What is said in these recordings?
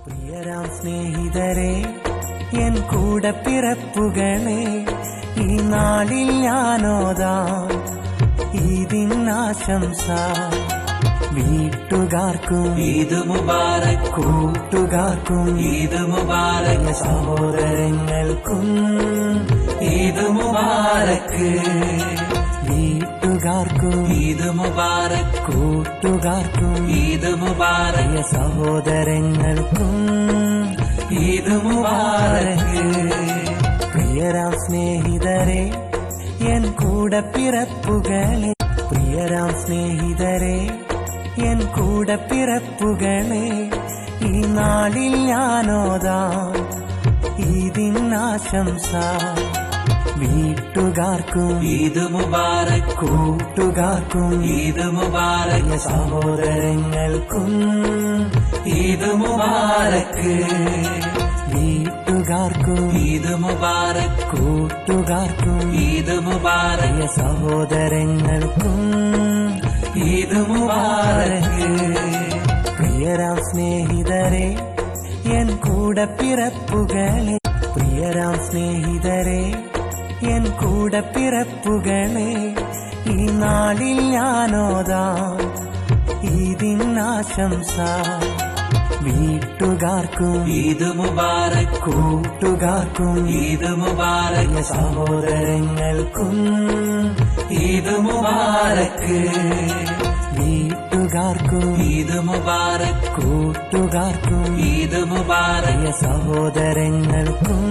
പ്രിയരാം സ്നേഹിതരെ, എൻ കൂടെ പിറപ്പുകളെ, ഈ നാളിൽ ഞാനോതാം ഈദിനാശംസ. വീട്ടുകാർക്കും ഈദ് മുബാറക്, കൂട്ടുകാർക്കും ഈദ് മുബാറക്, സഹോദരങ്ങൾക്കും ഈദ് മുബാറക്, വീട്ടുകാർക്കും ഈദ് മുബാറക്, കൂട്ടുകാർക്കും ഈദ് മുബാറക്, സഹോദരങ്ങൾക്കും ഈദ് മുബാറക്. പ്രിയരാം സ്നേഹിതരെ, എൻ കൂടെ പിറപ്പുകളെ, പ്രിയരാം സ്നേഹിതരെ, എൻ കൂടെ പിറപ്പുകളെ, ഈ നാളിൽ ഞാനോതാം ഈദിനാശംസ. വീട്ടുകാർക്കും ഈദ് മുബാറക്, കൂട്ടുകാർക്കും ഈദ് മുബാറക്, സഹോദരങ്ങൾക്കും ഈദ് മുബാറക്, വീട്ടുകാർക്കും ഈദ് മുബാറക്, കൂട്ടുകാർക്കും ഈദ് മുബാറക്, സഹോദരങ്ങൾക്കും ഈദ് മുബാറക്. പ്രിയരാം സ്നേഹിതരെ, എൻ കൂടെ പിറപ്പുകളെ, പ്രിയരാം സ്നേഹിതരെ, എൻ കൂടെ പിറപ്പുകളെ, ഈ നാളിൽ ഞാനോതാം ഈദിനാശംസ. വീട്ടുകാർക്കും ഈദ് മുബാറക്, കൂട്ടുകാർക്കും ഈദ് മുബാറക്, സഹോദരങ്ങൾക്കും ഈദ് മുബാറക്, വീട്ടുകാർക്കും ഈദ് മുബാറക്, കൂട്ടുകാർക്കും ഈദ് മുബാറക്, സഹോദരങ്ങൾക്കും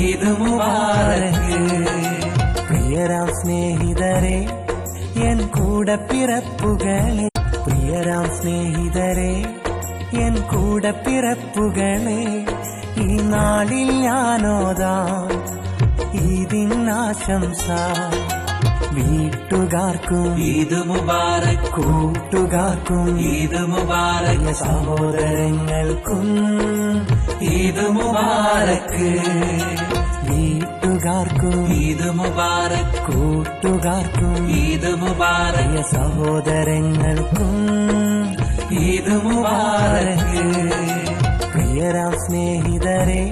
ഈദ് മുബാറക്. പ്രിയരാം സ്നേഹിതരെ, എൻ കൂടെ പിറപ്പുകളെ, പ്രിയരാം സ്നേഹിതരെ, എൻ കൂടെ പിറപ്പുകളെ, ഈ നാളിൽ ഞാനോതാം ഈദിനാശംസ. വീട്ടുകാർക്കും ഈദ് മുബാറക്, കൂട്ടുകാർക്കും ഈദ് മുബാറക്, സഹോദരങ്ങൾക്കും ഈദ് മുബാറക്, വീട്ടുകാർക്കും ഈദ് മുബാറക്, കൂട്ടുകാർക്കും ഈദ് മുബാറക്, സഹോദരങ്ങൾക്കും ഈദ് മുബാറക്. പ്രിയരാം സ്നേഹിതരെ,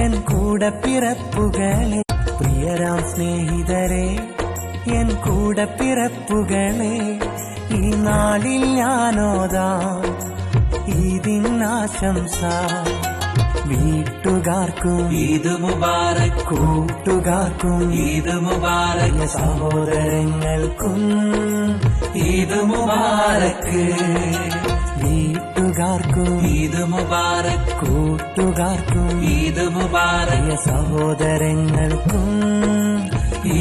എൻ കൂടെ പിറപ്പുകളെ, പ്രിയരാം സ്നേഹിതരെ, എൻ കൂടെ പിറപ്പുകളെ, ഈ നാളിൽ ഞാനോതാം ഈദിനാശംസ. വീട്ടുകാർക്കും ഈദ് മുബാറക്, കൂട്ടുകാർക്കും ഈദ് മുബാറക്, സഹോദരങ്ങൾക്കും ഈദ് മുബാറക്, വീട്ടുകാർക്കും ഈദ് മുബാറക്, കൂട്ടുകാർക്കും ഈദ് മുബാറക്, സഹോദരങ്ങൾക്കും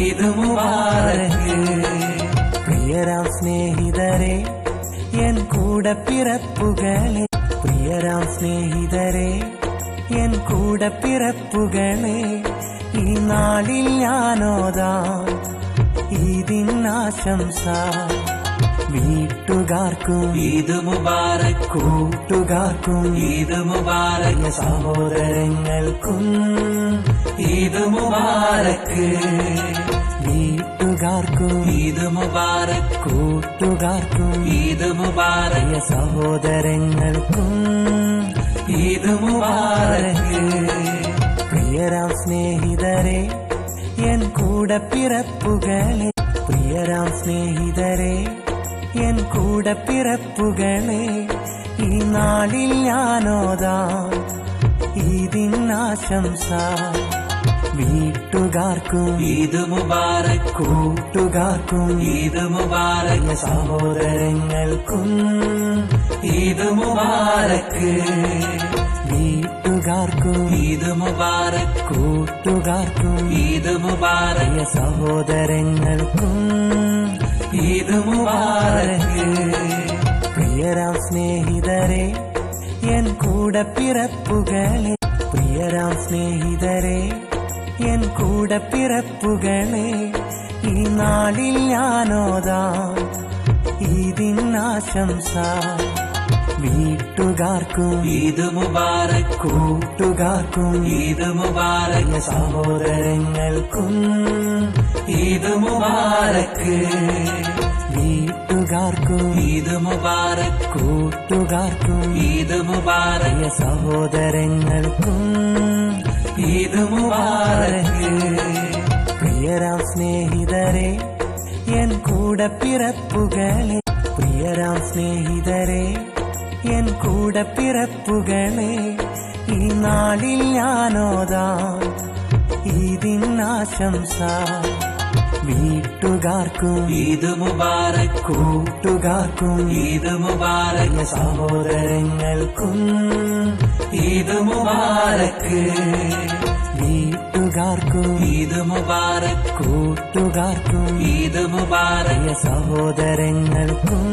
ഈദ് മുബാറക്. പ്രിയരാം സ്നേഹിതരെ, എൻ കൂടെ പിറപ്പുകളെ, പ്രിയരാം സ്നേഹിതരെ, എൻ കൂടെ പിറപ്പുകളെ, ഈ നാളിൽ ഞാനോതാം ഈദിനാശംസ. വീട്ടുകാർക്കും ഈദ് മുബാറക്, കൂട്ടുകാർക്കും ഈദ് മുബാറക്, സഹോദരങ്ങൾക്കും ഈദ് മുബാറക്, വീട്ടുകാർക്കും ഈദ് മുബാറക്, കൂട്ടുകാർക്കും ഈദ് മുബാറക്, സഹോദരങ്ങൾക്കും ഈദ് മുബാറക്. പ്രിയരാം സ്നേഹിതരെ, എൻ കൂടെ പിറപ്പുകളെ, പ്രിയരാം സ്നേഹിതരെ, എൻ കൂടെ പിറപ്പുകളെ, ഈ നാളിൽ ഞാനോതാം ഈദിനാശംസ. വീട്ടുകാർക്കും ഈദ് മുബാറക്, കൂട്ടുകാർക്കും ഈദ് മുബാറക്, സഹോദരങ്ങൾക്കും ഈദ് മുബാറക്, വീട്ടുകാർക്കും ഈദ് മുബാറക്, കൂട്ടുകാർക്കും ഈദ് മുബാറക്, സഹോദരങ്ങൾക്കും ഈദ് മുബാറക്. പ്രിയരാം സ്നേഹിതരെ, എൻ കൂടെ പിറപ്പുകളെ, പ്രിയരാം സ്നേഹിതരെ, എൻ കൂടെ പിറപ്പുകളെ, ഈ നാളിൽ ഞാനോതാം ഈദിനാശംസ. വീട്ടുകാർക്കും ഈദ് മുബാറക്, കൂട്ടുകാർക്കും ഈദ് മുബാറക്, സഹോദരങ്ങൾക്കും ഈദ് മുബാറക്, വീട്ടു നാട്ടുകാർക്കും ഈദ് മുബാറക് കൂട്ടുകാർക്കും ഈദ് മുബാറക് പ്രിയ സഹോദരങ്ങൾക്കും ഈദ് മുബാറക് പ്രിയരാം സ്നേഹിതരെ എൻ കൂടപ്പിറപ്പുകളെ പ്രിയരാം സ്നേഹിതരെ എൻ കൂടപ്പിറപ്പുകളെ ഈ നാളിൽ ഞാനോതാം ഈദിനാശംസ വീട്ടുകാർക്കും ഈദ് മുബാറക് കൂട്ടുകാർക്കും ഈദ് മുബാറക് സഹോദരങ്ങൾക്കും ഈദ് മുബാറക് വീട്ടുകാർക്കും ഈദ് മുബാറക് കൂട്ടുകാർക്കും ഈദ് മുബാറക് സഹോദരങ്ങൾക്കും